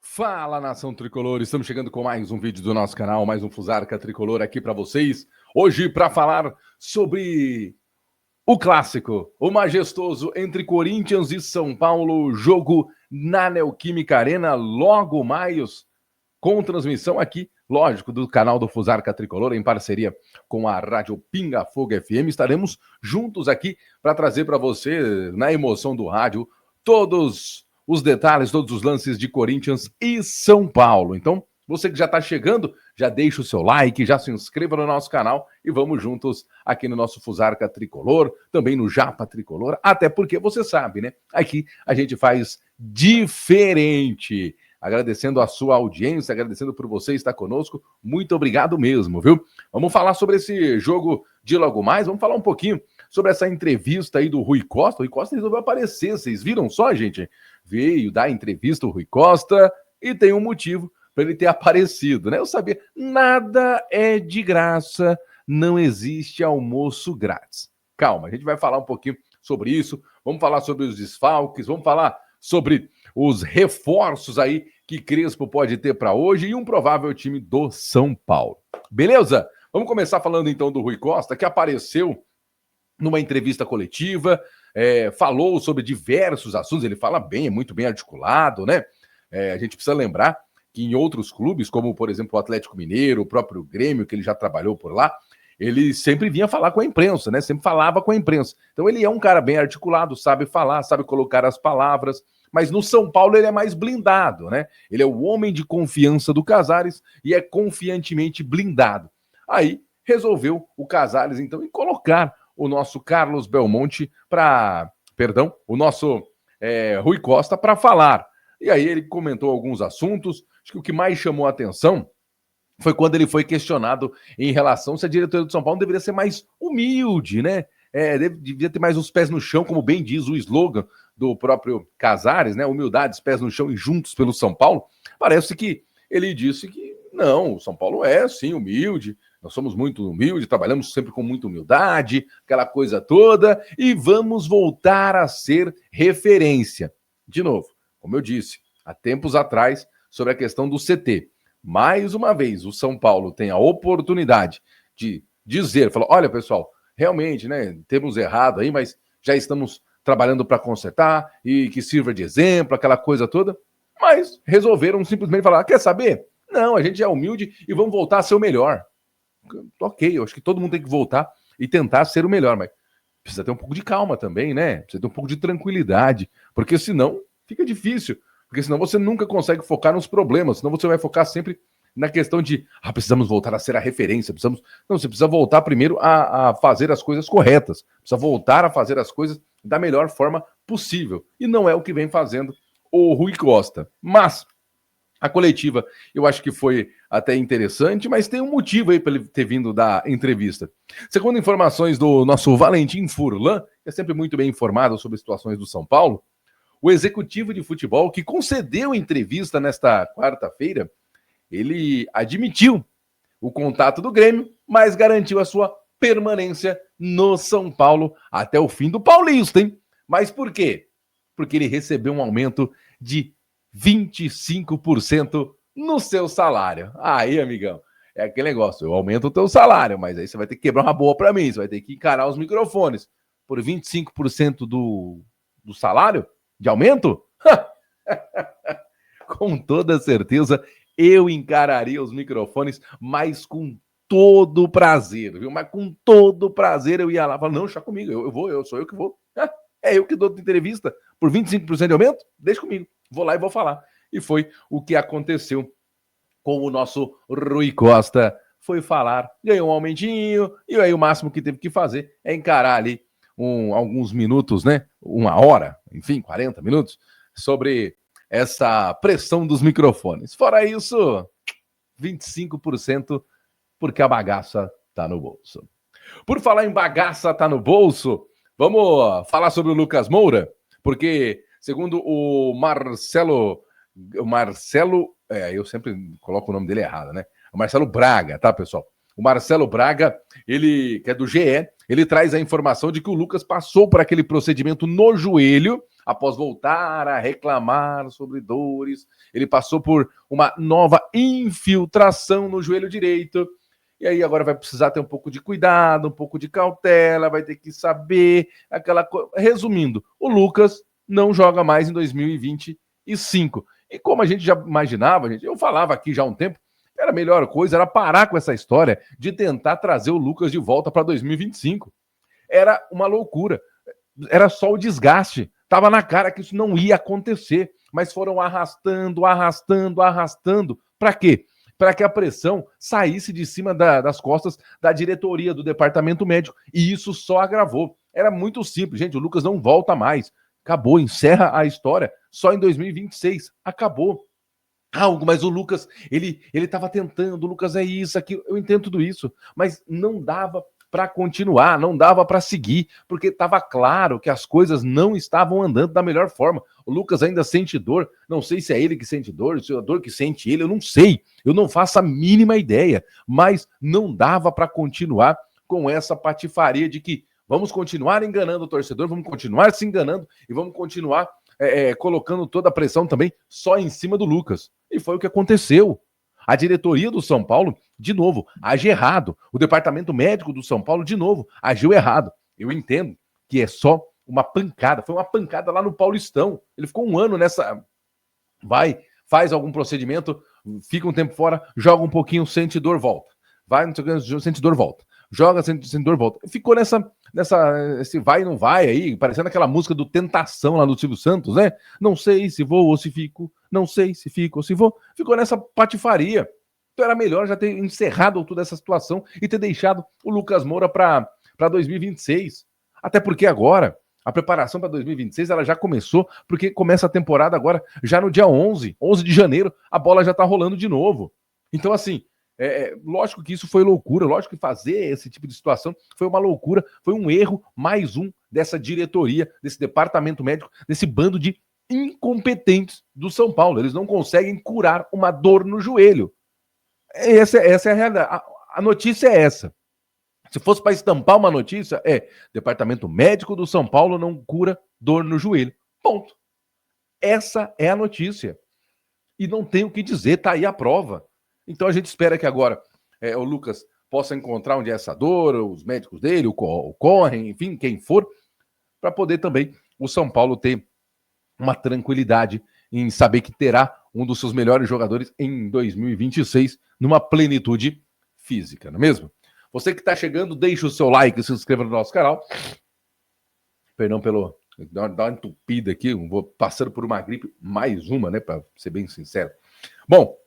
Fala, nação tricolor, estamos chegando com mais um vídeo do nosso canal, mais um Fusarca Tricolor aqui para vocês. Hoje para falar sobre o clássico, o majestoso entre Corinthians e São Paulo, jogo na Neoquímica Arena, logo mais, com transmissão aqui, lógico, do canal do Fusarca Tricolor, em parceria com a Rádio Pinga Fogo FM. Estaremos juntos aqui para trazer para você, na emoção do rádio, todos os detalhes, todos os lances de Corinthians e São Paulo. Então, você que já está chegando, já deixa o seu like, já se inscreva no nosso canal e vamos juntos aqui no nosso Fusarca Tricolor, também no Japa Tricolor, até porque você sabe, né? Aqui a gente faz diferente. Agradecendo a sua audiência, agradecendo por você estar conosco, muito obrigado mesmo, viu? Vamos falar sobre esse jogo de logo mais, vamos falar um pouquinho sobre essa entrevista aí do Rui Costa. O Rui Costa resolveu aparecer, vocês viram só, gente? Veio dar entrevista o Rui Costa e tem um motivo para ele ter aparecido, né? Eu sabia, nada é de graça, não existe almoço grátis. Calma, a gente vai falar um pouquinho sobre isso, vamos falar sobre os desfalques, vamos falar sobre os reforços aí que Crespo pode ter para hoje e um provável time do São Paulo. Beleza? Vamos começar falando então do Rui Costa, que apareceu numa entrevista coletiva, falou sobre diversos assuntos, ele fala bem, é muito bem articulado, né? A gente precisa lembrar que em outros clubes, como por exemplo o Atlético Mineiro, o próprio Grêmio, que ele já trabalhou por lá, ele sempre vinha falar com a imprensa, né? Sempre falava com a imprensa. Então ele é um cara bem articulado, sabe falar, sabe colocar as palavras, mas no São Paulo ele é mais blindado, né? Ele é o homem de confiança do Casares e é confiantemente blindado. Aí resolveu o Casares, então, em colocar o nosso Carlos Belmonte o nosso Rui Costa para falar. E aí ele comentou alguns assuntos, acho que o que mais chamou a atenção foi quando ele foi questionado em relação se a diretoria do São Paulo deveria ser mais humilde, né? Devia ter mais os pés no chão, como bem diz o slogan do próprio Casares, né? Humildade, os pés no chão e juntos pelo São Paulo. Parece que ele disse que não, o São Paulo é sim humilde, nós somos muito humildes, trabalhamos sempre com muita humildade, aquela coisa toda, e vamos voltar a ser referência. De novo, como eu disse, há tempos atrás, sobre a questão do CT. Mais uma vez, o São Paulo tem a oportunidade de dizer, falar, olha pessoal, realmente, né, temos errado aí, mas já estamos trabalhando para consertar e que sirva de exemplo, aquela coisa toda, mas resolveram simplesmente falar, quer saber? Não, a gente é humilde e vamos voltar a ser o melhor. Ok, eu acho que todo mundo tem que voltar e tentar ser o melhor, mas precisa ter um pouco de calma também, né? Precisa ter um pouco de tranquilidade, porque senão fica difícil. Porque senão você nunca consegue focar nos problemas, senão você vai focar sempre na questão de precisamos voltar a ser a referência, precisamos. Não, você precisa voltar primeiro a fazer as coisas corretas, precisa voltar a fazer as coisas da melhor forma possível. E não é o que vem fazendo o Rui Costa. Mas a coletiva eu acho que foi até interessante, mas tem um motivo aí para ele ter vindo da entrevista. Segundo informações do nosso Valentim Furlan, que é sempre muito bem informado sobre situações do São Paulo, o executivo de futebol que concedeu entrevista nesta quarta-feira, ele admitiu o contato do Grêmio, mas garantiu a sua permanência no São Paulo até o fim do Paulista, hein? Mas por quê? Porque ele recebeu um aumento de 25% no seu salário. Aí, amigão, é aquele negócio, eu aumento o teu salário, mas aí você vai ter que quebrar uma boa para mim, você vai ter que encarar os microfones. Por 25% do salário? De aumento? Com toda certeza, eu encararia os microfones, mas com todo prazer, viu? Mas com todo prazer eu ia lá e falar, não, deixa comigo, sou eu que vou. É eu que dou entrevista por 25% de aumento? Deixa comigo, vou lá e vou falar. E foi o que aconteceu com o nosso Rui Costa. Foi falar, ganhou um aumentinho, e aí o máximo que teve que fazer é encarar ali alguns minutos, né? Uma hora, enfim, 40 minutos, sobre essa pressão dos microfones. Fora isso, 25% porque a bagaça tá no bolso. Por falar em bagaça tá no bolso, vamos falar sobre o Lucas Moura, porque segundo o Marcelo, eu sempre coloco o nome dele errado, né? O Marcelo Braga, tá, pessoal? O Marcelo Braga, ele, que é do GE, ele traz a informação de que o Lucas passou por aquele procedimento no joelho, após voltar a reclamar sobre dores. Ele passou por uma nova infiltração no joelho direito. E aí agora vai precisar ter um pouco de cuidado, um pouco de cautela, vai ter que saber aquela coisa. Resumindo, o Lucas não joga mais em 2025. E como a gente já imaginava, eu falava aqui já há um tempo, era a melhor coisa, era parar com essa história de tentar trazer o Lucas de volta para 2025. Era uma loucura. Era só o desgaste. Tava na cara que isso não ia acontecer. Mas foram arrastando. Para quê? Para que a pressão saísse de cima das costas da diretoria do departamento médico. E isso só agravou. Era muito simples, gente. O Lucas não volta mais. Acabou, encerra a história. Só em 2026. Acabou. Mas o Lucas, ele estava tentando. O Lucas é isso, aqui. Eu entendo tudo isso. Mas não dava para continuar, não dava para seguir, porque estava claro que as coisas não estavam andando da melhor forma. O Lucas ainda sente dor, não sei se é ele que sente dor, se é a dor que sente ele, eu não sei, eu não faço a mínima ideia, mas não dava para continuar com essa patifaria de que vamos continuar enganando o torcedor, vamos continuar se enganando e vamos continuar colocando toda a pressão também só em cima do Lucas. E foi o que aconteceu. A diretoria do São Paulo, de novo, age errado. O departamento médico do São Paulo, de novo, agiu errado. Eu entendo que é só uma pancada. Foi uma pancada lá no Paulistão. Ele ficou um ano nessa... Vai, faz algum procedimento, fica um tempo fora, joga um pouquinho, sente dor, volta. Vai, sente dor, volta. Joga, sente dor, volta. Ficou esse vai e não vai aí, parecendo aquela música do Tentação lá do Silvio Santos, né? Não sei se vou ou se fico, não sei se fico ou se vou. Ficou nessa patifaria. Então era melhor já ter encerrado toda essa situação e ter deixado o Lucas Moura para 2026. Até porque agora, a preparação para 2026 ela já começou, porque começa a temporada agora já no dia 11 de janeiro, a bola já tá rolando de novo. Então assim, lógico que isso foi loucura, lógico que fazer esse tipo de situação foi uma loucura, foi um erro, mais um dessa diretoria, desse departamento médico, desse bando de incompetentes do São Paulo. Eles não conseguem curar uma dor no joelho. Essa é a realidade. A notícia é essa. Se fosse para estampar uma notícia, departamento médico do São Paulo não cura dor no joelho. Ponto. Essa é a notícia. E não tem o que dizer, tá aí a prova. Então a gente espera que agora o Lucas possa encontrar onde é essa dor, os médicos dele, o correm, enfim, quem for, para poder também o São Paulo ter uma tranquilidade em saber que terá um dos seus melhores jogadores em 2026, numa plenitude física, não é mesmo? Você que está chegando, deixa o seu like e se inscreva no nosso canal. Perdão pelo... Dá uma entupida aqui, vou passando por uma gripe, mais uma, né, para ser bem sincero. Bom,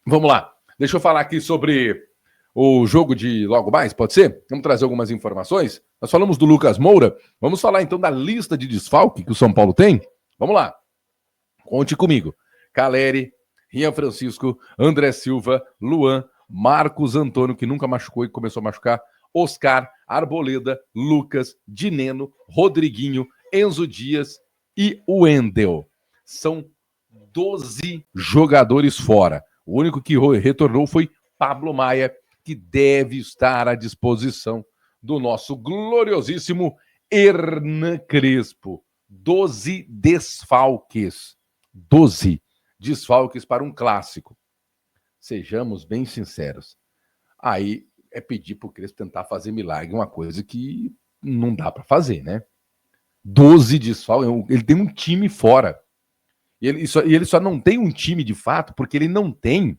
vamos lá. Deixa eu falar aqui sobre o jogo de logo mais, pode ser? Vamos trazer algumas informações. Nós falamos do Lucas Moura, vamos falar então da lista de desfalque que o São Paulo tem? Vamos lá. Conte comigo. Caleri, Rian Francisco, André Silva, Luan, Marcos Antônio, que nunca machucou e começou a machucar, Oscar, Arboleda, Lucas, Dineno, Rodriguinho, Enzo Dias e Wendel. São 12 jogadores fora. O único que retornou foi Pablo Maia, que deve estar à disposição do nosso gloriosíssimo Hernan Crespo. 12 desfalques. 12 desfalques para um clássico. Sejamos bem sinceros. Aí é pedir para o Crespo tentar fazer milagre, uma coisa que não dá para fazer, né? 12 desfalques. Ele tem um time fora. E ele só não tem um time de fato porque ele não tem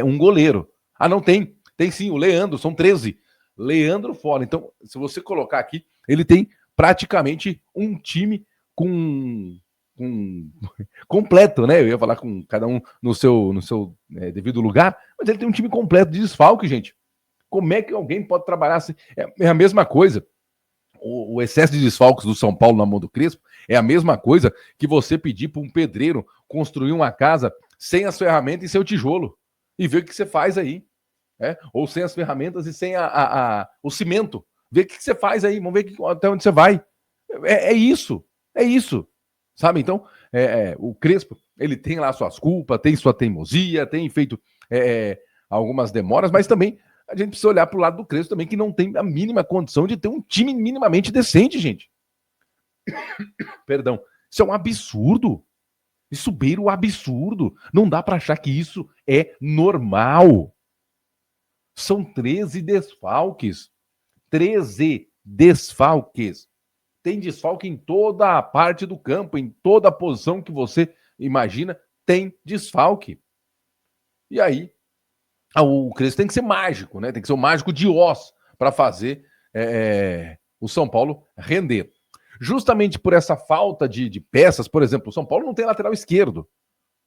um goleiro. Ah, não tem. Tem sim, o Leandro, são 13. Leandro fora. Então, se você colocar aqui, ele tem praticamente um time com completo, né? Eu ia falar com cada um no seu devido lugar, mas ele tem um time completo de desfalque, gente. Como é que alguém pode trabalhar assim? É a mesma coisa. O excesso de desfalques do São Paulo na mão do Crespo é a mesma coisa que você pedir para um pedreiro construir uma casa sem as ferramentas e sem o tijolo e ver o que você faz aí. Ou sem as ferramentas e sem o cimento. Ver o que você faz aí, vamos ver até onde você vai. É isso. Sabe? Então, o Crespo, ele tem lá suas culpas, tem sua teimosia, tem feito algumas demoras, mas também a gente precisa olhar para o lado do Crespo também, que não tem a mínima condição de ter um time minimamente decente, gente. Perdão. Isso é um absurdo. Isso beira o absurdo. Não dá para achar que isso é normal. São 13 desfalques. 13 desfalques. Tem desfalque em toda a parte do campo, em toda a posição que você imagina, tem desfalque. E aí, o Crespo tem que ser mágico, né? Tem que ser o mágico de Oz para fazer o São Paulo render. Justamente por essa falta de peças, por exemplo, o São Paulo não tem lateral esquerdo,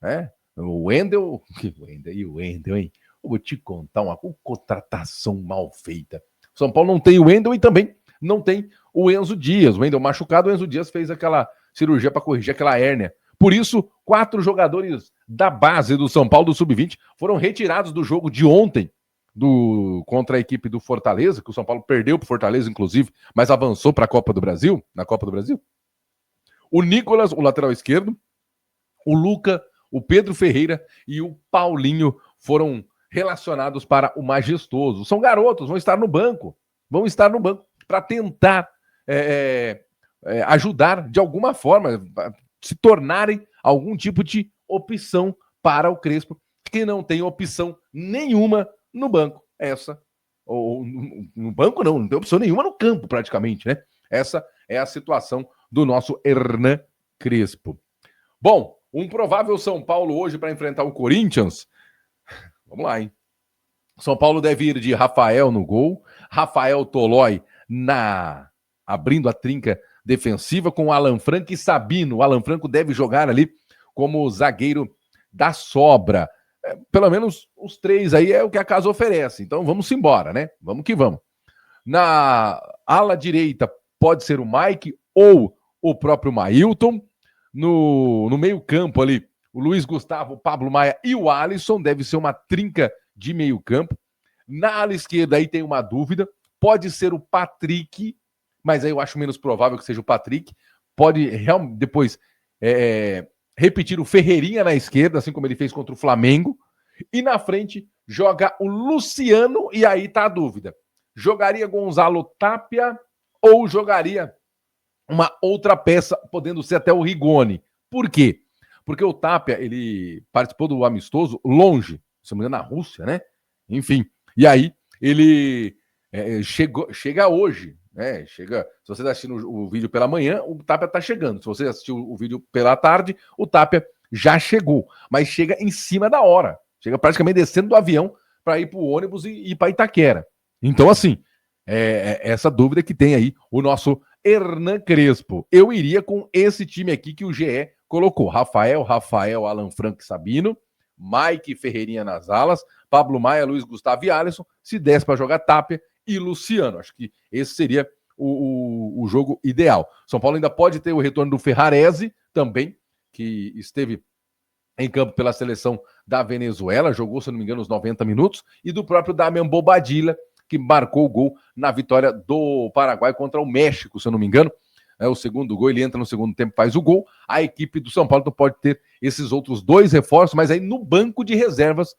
né? O Wendel, hein? Eu vou te contar uma contratação mal feita. O São Paulo não tem o Wendel e também não tem o Enzo Dias. O Wendel machucado, o Enzo Dias fez aquela cirurgia para corrigir aquela hérnia. Por isso, 4 jogadores da base do São Paulo, do Sub-20, foram retirados do jogo de ontem contra a equipe do Fortaleza, que o São Paulo perdeu para o Fortaleza, inclusive, mas avançou para a Copa do Brasil, na Copa do Brasil. O Nicolas, o lateral esquerdo, o Luca, o Pedro Ferreira e o Paulinho foram relacionados para o Majestoso. São garotos, vão estar no banco para tentar ajudar de alguma forma, se tornarem algum tipo de opção para o Crespo, que não tem opção nenhuma no banco. No banco não tem opção nenhuma no campo praticamente, né? Essa é a situação do nosso Hernan Crespo. Bom, um provável São Paulo hoje para enfrentar o Corinthians. Vamos lá, hein? São Paulo deve ir de Rafael no gol, Rafael Tolói abrindo a trinca defensiva com Alan Franco e Sabino. O Alan Franco deve jogar ali como zagueiro da sobra. Pelo menos os 3 aí é o que a casa oferece. Então vamos embora, né? Vamos que vamos. Na ala direita pode ser o Mike ou o próprio Mailton. No meio campo ali, o Luiz Gustavo, o Pablo Maia e o Alisson. Deve ser uma trinca de meio campo. Na ala esquerda aí tem uma dúvida. Pode ser o Patrick, mas aí eu acho menos provável que seja o Patrick. Pode depois repetir o Ferreirinha na esquerda, assim como ele fez contra o Flamengo. E na frente joga o Luciano, e aí tá a dúvida. Jogaria Gonzalo Tapia ou jogaria uma outra peça, podendo ser até o Rigoni? Por quê? Porque o Tapia, ele participou do amistoso longe, se não me engano, na Rússia, né? Enfim, e aí ele chega hoje, né? Se você está assistindo o vídeo pela manhã, o Tapia está chegando. Se você assistiu o vídeo pela tarde, o Tapia já chegou, mas chega em cima da hora. Chega praticamente descendo do avião para ir para o ônibus e ir para Itaquera. Então, assim, essa dúvida que tem aí o nosso Hernan Crespo. Eu iria com esse time aqui que o GE colocou. Rafael, Alan Franco e Sabino, Mike Ferreirinha nas alas, Pablo Maia, Luiz Gustavo e Alisson, se desse para jogar Tapia e Luciano. Acho que esse seria o jogo ideal. São Paulo ainda pode ter o retorno do Ferrarese também, que esteve em campo pela seleção da Venezuela, jogou, se não me engano, os 90 minutos, e do próprio Damian Bobadilla, que marcou o gol na vitória do Paraguai contra o México, se eu não me engano. O segundo gol, ele entra no segundo tempo, faz o gol. A equipe do São Paulo não pode ter esses outros 2 reforços, mas aí no banco de reservas,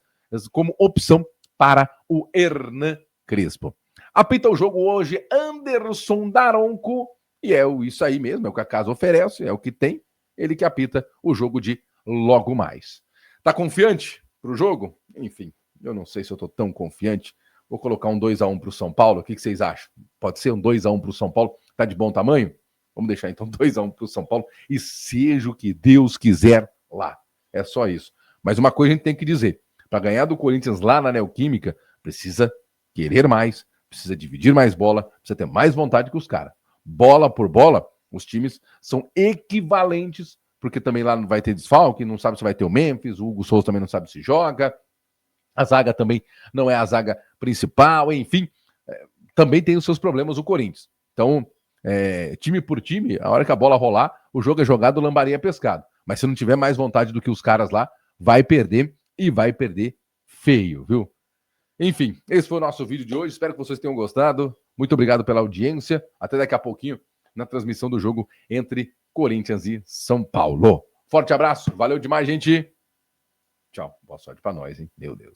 como opção para o Hernan Crespo. Apita o jogo hoje Anderson Daronco, e isso aí mesmo, é o que a casa oferece, é o que tem, ele que apita o jogo de logo mais. Tá confiante pro jogo? Enfim, eu não sei se eu tô tão confiante. Vou colocar um 2-1 pro São Paulo. O que vocês acham? Pode ser um 2-1 pro São Paulo? Tá de bom tamanho? Vamos deixar então 2-1 pro São Paulo e seja o que Deus quiser lá. É só isso. Mas uma coisa a gente tem que dizer. Para ganhar do Corinthians lá na Neoquímica, precisa querer mais, precisa dividir mais bola, precisa ter mais vontade que os caras. Bola por bola, os times são equivalentes, porque também lá não vai ter desfalque, não sabe se vai ter o Memphis, o Hugo Souza também não sabe se joga, a zaga também não é a zaga principal, enfim, também tem os seus problemas o Corinthians. Então, time por time, a hora que a bola rolar, o jogo é jogado, lambaria pescado. Mas se não tiver mais vontade do que os caras lá, vai perder e vai perder feio, viu? Enfim, esse foi o nosso vídeo de hoje, espero que vocês tenham gostado. Muito obrigado pela audiência, até daqui a pouquinho na transmissão do jogo entre Corinthians e São Paulo. Forte abraço, valeu demais, gente. Tchau, boa sorte pra nós, hein? Meu Deus.